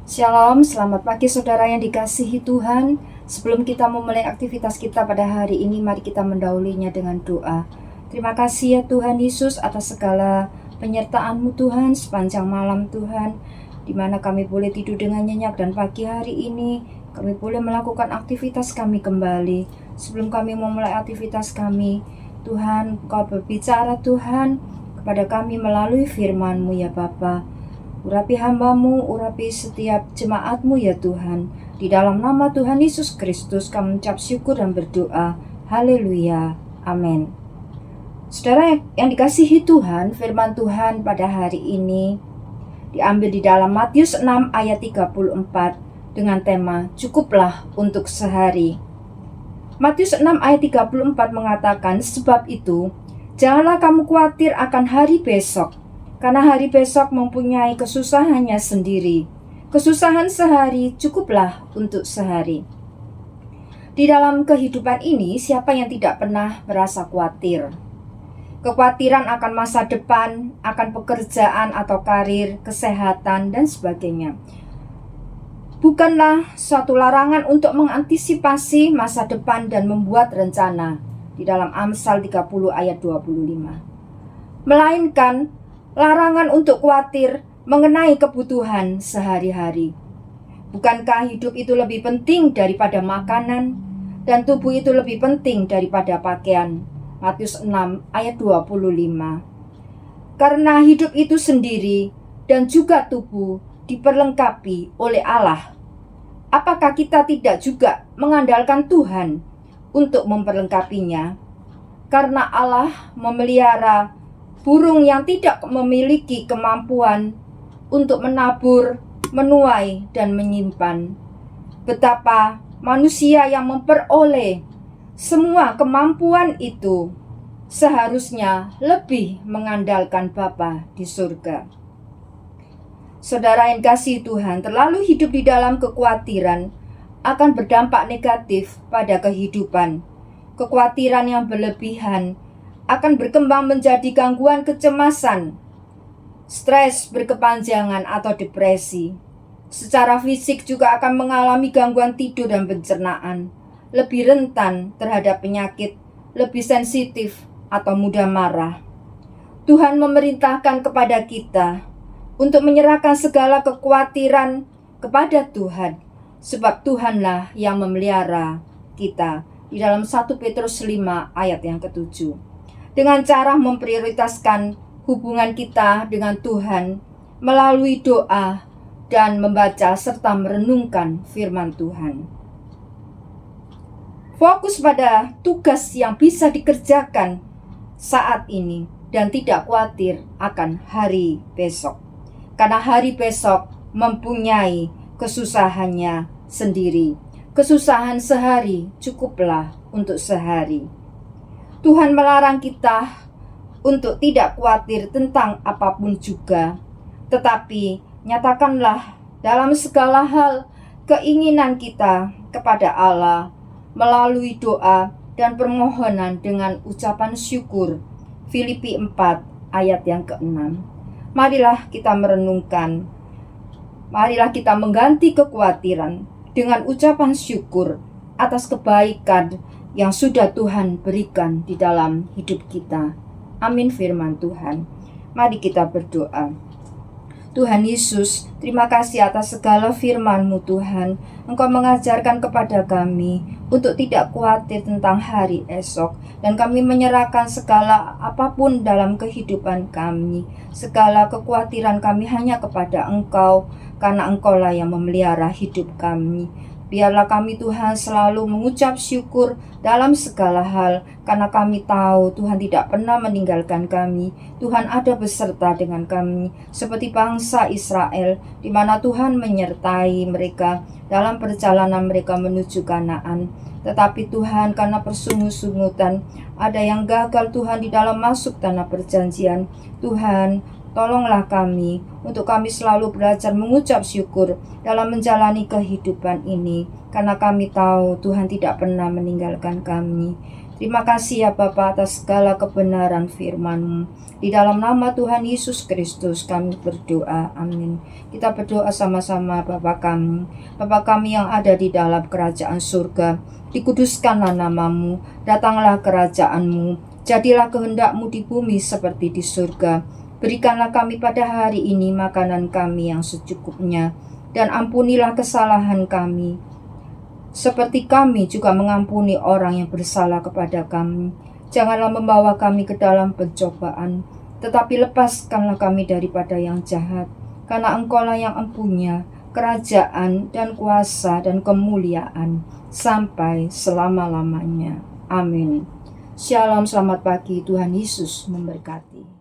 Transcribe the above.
Shalom, selamat pagi saudara yang dikasihi Tuhan. Sebelum kita memulai aktivitas kita pada hari ini, mari kita mendahulunya dengan doa. Terima kasih ya Tuhan Yesus atas segala penyertaan-Mu Tuhan sepanjang malam Tuhan, di mana kami boleh tidur dengan nyenyak, dan pagi hari ini kami boleh melakukan aktivitas kami kembali. Sebelum kami memulai aktivitas kami, Tuhan, Kau berbicara Tuhan kepada kami melalui firman-Mu ya Bapa. Urapi hamba-Mu, urapi setiap jemaat-Mu ya Tuhan. Di dalam nama Tuhan Yesus Kristus kami mengucap syukur dan berdoa. Haleluya. Amin. Saudara yang dikasihi Tuhan, firman Tuhan pada hari ini diambil di dalam Matius 6 ayat 34 dengan tema Cukuplah untuk sehari. Matius 6 ayat 34 mengatakan, sebab itu, janganlah kamu khawatir akan hari besok, karena hari besok mempunyai kesusahannya sendiri. Kesusahan sehari cukuplah untuk sehari. Di dalam kehidupan ini, siapa yang tidak pernah merasa khawatir? Kekhawatiran akan masa depan, akan pekerjaan atau karir, kesehatan, dan sebagainya. Bukanlah suatu larangan untuk mengantisipasi masa depan dan membuat rencana di dalam Amsal 30 ayat 25. Melainkan larangan untuk khawatir mengenai kebutuhan sehari-hari. Bukankah hidup itu lebih penting daripada makanan, dan tubuh itu lebih penting daripada pakaian? Matius 6 ayat 25. Karena hidup itu sendiri dan juga tubuh diperlengkapi oleh Allah, apakah kita tidak juga mengandalkan Tuhan untuk memperlengkapinya? Karena Allah memelihara burung yang tidak memiliki kemampuan untuk menabur, menuai, dan menyimpan. Betapa manusia yang memperoleh semua kemampuan itu seharusnya lebih mengandalkan Bapa di surga. Saudara yang kasih Tuhan, terlalu hidup di dalam kekhawatiran akan berdampak negatif pada kehidupan. Kekhawatiran yang berlebihan akan berkembang menjadi gangguan kecemasan, stres berkepanjangan atau depresi. Secara fisik juga akan mengalami gangguan tidur dan pencernaan, lebih rentan terhadap penyakit, lebih sensitif atau mudah marah. Tuhan memerintahkan kepada kita untuk menyerahkan segala kekhawatiran kepada Tuhan, sebab Tuhanlah yang memelihara kita. Di dalam 1 Petrus 5 ayat yang ke-7. Dengan cara memprioritaskan hubungan kita dengan Tuhan melalui doa dan membaca serta merenungkan firman Tuhan. Fokus pada tugas yang bisa dikerjakan saat ini dan tidak khawatir akan hari besok. Karena hari besok mempunyai kesusahannya sendiri. Kesusahan sehari cukuplah untuk sehari. Tuhan melarang kita untuk tidak khawatir tentang apapun juga, tetapi nyatakanlah dalam segala hal keinginan kita kepada Allah melalui doa dan permohonan dengan ucapan syukur. Filipi 4 ayat yang ke-6. Marilah kita merenungkan, marilah kita mengganti kekhawatiran dengan ucapan syukur atas kebaikan yang sudah Tuhan berikan di dalam hidup kita. Amin firman Tuhan. Mari kita berdoa. Tuhan Yesus, terima kasih atas segala firman-Mu Tuhan. Engkau mengajarkan kepada kami untuk tidak khawatir tentang hari esok, dan kami menyerahkan segala apapun dalam kehidupan kami. Segala kekhawatiran kami hanya kepada Engkau, karena Engkaulah yang memelihara hidup kami. Biarlah kami Tuhan selalu mengucap syukur dalam segala hal, karena kami tahu Tuhan tidak pernah meninggalkan kami. Tuhan ada beserta dengan kami, seperti bangsa Israel, di mana Tuhan menyertai mereka dalam perjalanan mereka menuju Kanaan. Tetapi Tuhan, karena persungut-sungutan, ada yang gagal Tuhan di dalam masuk tanah perjanjian. Tuhan, tolonglah kami untuk kami selalu belajar mengucap syukur dalam menjalani kehidupan ini, karena kami tahu Tuhan tidak pernah meninggalkan kami. Terima kasih ya Bapa atas segala kebenaran firman-Mu. Di dalam nama Tuhan Yesus Kristus kami berdoa, amin. Kita berdoa sama-sama. Bapa kami yang ada di dalam kerajaan surga, dikuduskanlah nama-Mu, datanglah kerajaan-Mu, jadilah kehendak-Mu di bumi seperti di surga. Berikanlah kami pada hari ini makanan kami yang secukupnya, dan ampunilah kesalahan kami, seperti kami juga mengampuni orang yang bersalah kepada kami. Janganlah membawa kami ke dalam pencobaan, tetapi lepaskanlah kami daripada yang jahat. Karena Engkau-lah yang empunya kerajaan dan kuasa dan kemuliaan sampai selama-lamanya. Amin. Shalom, selamat pagi. Tuhan Yesus memberkati.